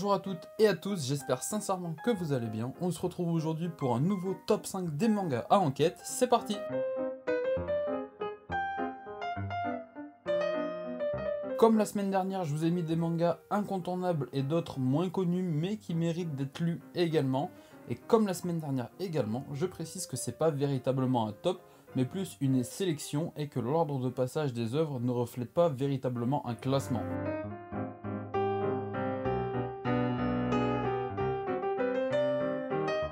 Bonjour à toutes et à tous, j'espère sincèrement que vous allez bien. On se retrouve aujourd'hui pour un nouveau top 5 des mangas à enquête, c'est parti! Comme la semaine dernière, je vous ai mis des mangas incontournables et d'autres moins connus mais qui méritent d'être lus également. Et comme la semaine dernière également, je précise que c'est pas véritablement un top, mais plus une sélection et que l'ordre de passage des œuvres ne reflète pas véritablement un classement.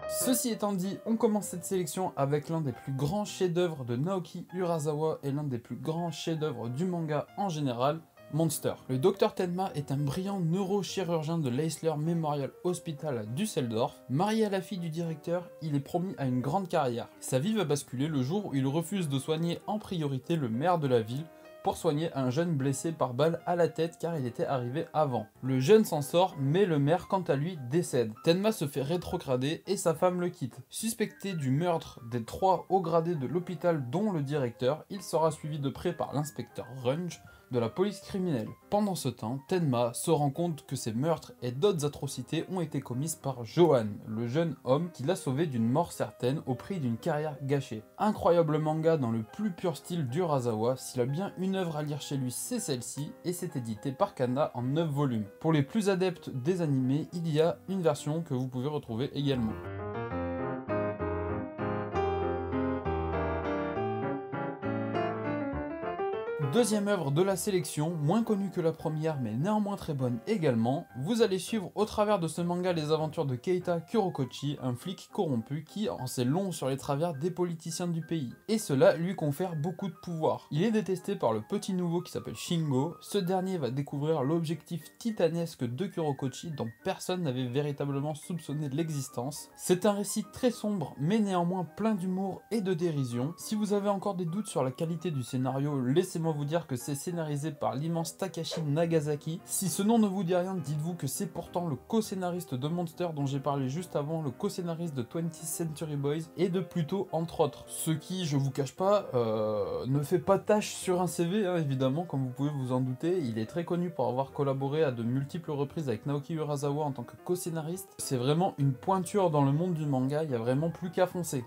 Ceci étant dit, on commence cette sélection avec l'un des plus grands chefs-d'œuvre de Naoki Urasawa et l'un des plus grands chefs-d'œuvre du manga en général, Monster. Le Dr Tenma est un brillant neurochirurgien de l'Eisler Memorial Hospital à Düsseldorf. Marié à la fille du directeur, il est promis à une grande carrière. Sa vie va basculer le jour où il refuse de soigner en priorité le maire de la ville pour soigner un jeune blessé par balle à la tête car il était arrivé avant. Le jeune s'en sort, mais le maire quant à lui décède. Tenma se fait rétrograder et sa femme le quitte. Suspecté du meurtre des 3 hauts gradés de l'hôpital dont le directeur, il sera suivi de près par l'inspecteur Runge de la police criminelle. Pendant ce temps, Tenma se rend compte que ces meurtres et d'autres atrocités ont été commises par Johan, le jeune homme qui l'a sauvé d'une mort certaine au prix d'une carrière gâchée. Incroyable manga dans le plus pur style d'Urasawa, s'il a bien une œuvre à lire chez lui, c'est celle-ci, et c'est édité par Kana en 9 volumes. Pour les plus adeptes des animés, il y a une version que vous pouvez retrouver également. Deuxième œuvre de la sélection, moins connue que la première mais néanmoins très bonne également, vous allez suivre au travers de ce manga les aventures de Keita Kurokochi, un flic corrompu qui en sait long sur les travers des politiciens du pays. Et cela lui confère beaucoup de pouvoir. Il est détesté par le petit nouveau qui s'appelle Shingo, ce dernier va découvrir l'objectif titanesque de Kurokochi dont personne n'avait véritablement soupçonné l'existence. C'est un récit très sombre mais néanmoins plein d'humour et de dérision. Si vous avez encore des doutes sur la qualité du scénario, laissez-moi vous dire que c'est scénarisé par l'immense Takashi Nagasaki. Si ce nom ne vous dit rien, dites-vous que c'est pourtant le co-scénariste de Monster dont j'ai parlé juste avant, le co-scénariste de 20th Century Boys et de Pluto entre autres. Ce qui, je vous cache pas, ne fait pas tâche sur un CV, hein, évidemment, comme vous pouvez vous en douter. Il est très connu pour avoir collaboré à de multiples reprises avec Naoki Urasawa en tant que co-scénariste. C'est vraiment une pointure dans le monde du manga, il n'y a vraiment plus qu'à foncer.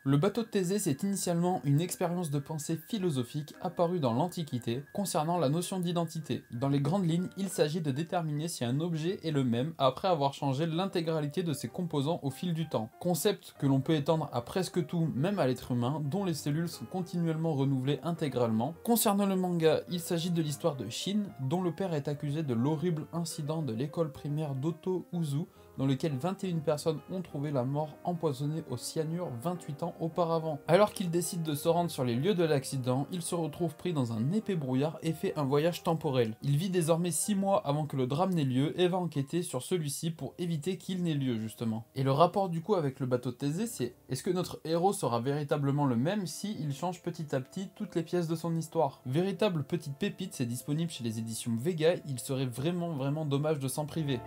Le bateau de Thésée, c'est initialement une expérience de pensée philosophique apparue dans l'Antiquité concernant la notion d'identité. Dans les grandes lignes, il s'agit de déterminer si un objet est le même après avoir changé l'intégralité de ses composants au fil du temps. Concept que l'on peut étendre à presque tout, même à l'être humain, dont les cellules sont continuellement renouvelées intégralement. Concernant le manga, il s'agit de l'histoire de Shin, dont le père est accusé de l'horrible incident de l'école primaire d'Oto-Uzu, dans lequel 21 personnes ont trouvé la mort empoisonnée au cyanure 28 ans auparavant. Alors qu'il décide de se rendre sur les lieux de l'accident, il se retrouve pris dans un épais brouillard et fait un voyage temporel. Il vit désormais 6 mois avant que le drame n'ait lieu et va enquêter sur celui-ci pour éviter qu'il n'ait lieu justement. Et le rapport du coup avec le bateau de Thésée, c'est est-ce que notre héros sera véritablement le même si il change petit à petit toutes les pièces de son histoire? Véritable petite pépite, c'est disponible chez les éditions Vega, il serait vraiment dommage de s'en priver.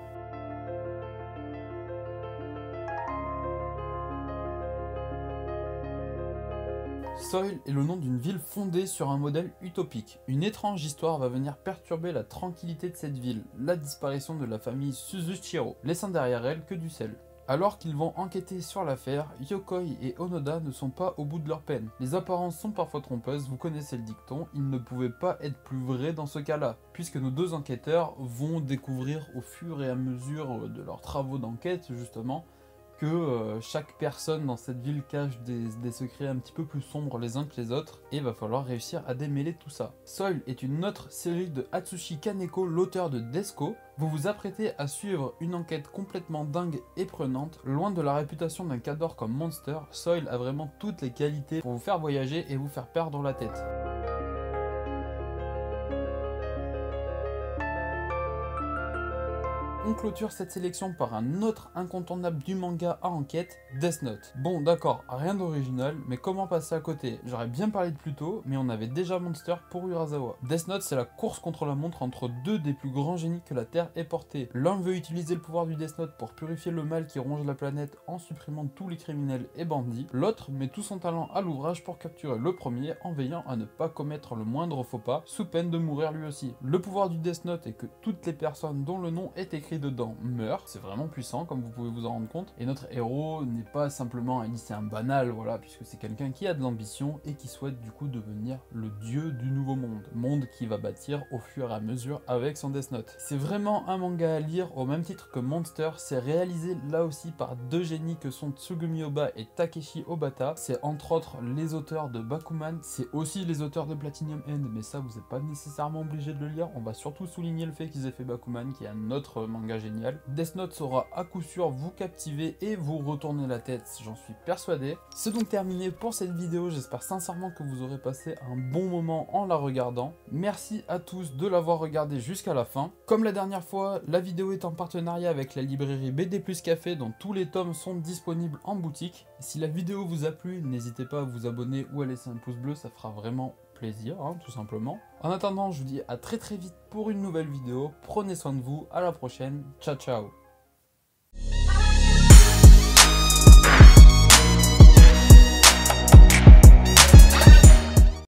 Soil est le nom d'une ville fondée sur un modèle utopique. Une étrange histoire va venir perturber la tranquillité de cette ville, la disparition de la famille Suzuchiro, laissant derrière elle que du sel. Alors qu'ils vont enquêter sur l'affaire, Yokoi et Onoda ne sont pas au bout de leur peine. Les apparences sont parfois trompeuses, vous connaissez le dicton, ils ne pouvaient pas être plus vrais dans ce cas-là, puisque nos deux enquêteurs vont découvrir au fur et à mesure de leurs travaux d'enquête justement, que chaque personne dans cette ville cache des secrets un petit peu plus sombres les uns que les autres, et il va falloir réussir à démêler tout ça. Soil est une autre série de Atsushi Kaneko, l'auteur de Desko. Vous vous apprêtez à suivre une enquête complètement dingue et prenante. Loin de la réputation d'un cador comme Monster, Soil a vraiment toutes les qualités pour vous faire voyager et vous faire perdre la tête. On clôture cette sélection par un autre incontournable du manga à enquête, Death Note. Bon d'accord, rien d'original, mais comment passer à côté? J'aurais bien parlé de plus tôt, mais on avait déjà Monster pour Urasawa. Death Note, c'est la course contre la montre entre deux des plus grands génies que la Terre ait porté. L'un veut utiliser le pouvoir du Death Note pour purifier le mal qui ronge la planète en supprimant tous les criminels et bandits. L'autre met tout son talent à l'ouvrage pour capturer le premier en veillant à ne pas commettre le moindre faux pas, sous peine de mourir lui aussi. Le pouvoir du Death Note est que toutes les personnes dont le nom est écrit dedans meurent. C'est vraiment puissant comme vous pouvez vous en rendre compte. Et notre héros n'est pas simplement un lycéen banal, voilà, puisque c'est quelqu'un qui a de l'ambition et qui souhaite du coup devenir le dieu du nouveau monde. Monde qui va bâtir au fur et à mesure avec son Death Note. C'est vraiment un manga à lire au même titre que Monster. C'est réalisé là aussi par deux génies que sont Tsugumi Ohba et Takeshi Obata. C'est entre autres les auteurs de Bakuman, c'est aussi les auteurs de Platinum End, mais ça vous n'êtes pas nécessairement obligé de le lire. On va surtout souligner le fait qu'ils aient fait Bakuman, qui est un autre manga génial. Death Note saura à coup sûr vous captiver et vous retourner la tête, j'en suis persuadé. C'est donc terminé pour cette vidéo, j'espère sincèrement que vous aurez passé un bon moment en la regardant. Merci à tous de l'avoir regardé jusqu'à la fin. Comme la dernière fois, la vidéo est en partenariat avec la librairie BD Plus Café, dont tous les tomes sont disponibles en boutique. Si la vidéo vous a plu, n'hésitez pas à vous abonner ou à laisser un pouce bleu, ça fera vraiment plaisir, hein, tout simplement. En attendant, je vous dis à très vite pour une nouvelle vidéo. Prenez soin de vous, à la prochaine, ciao ciao.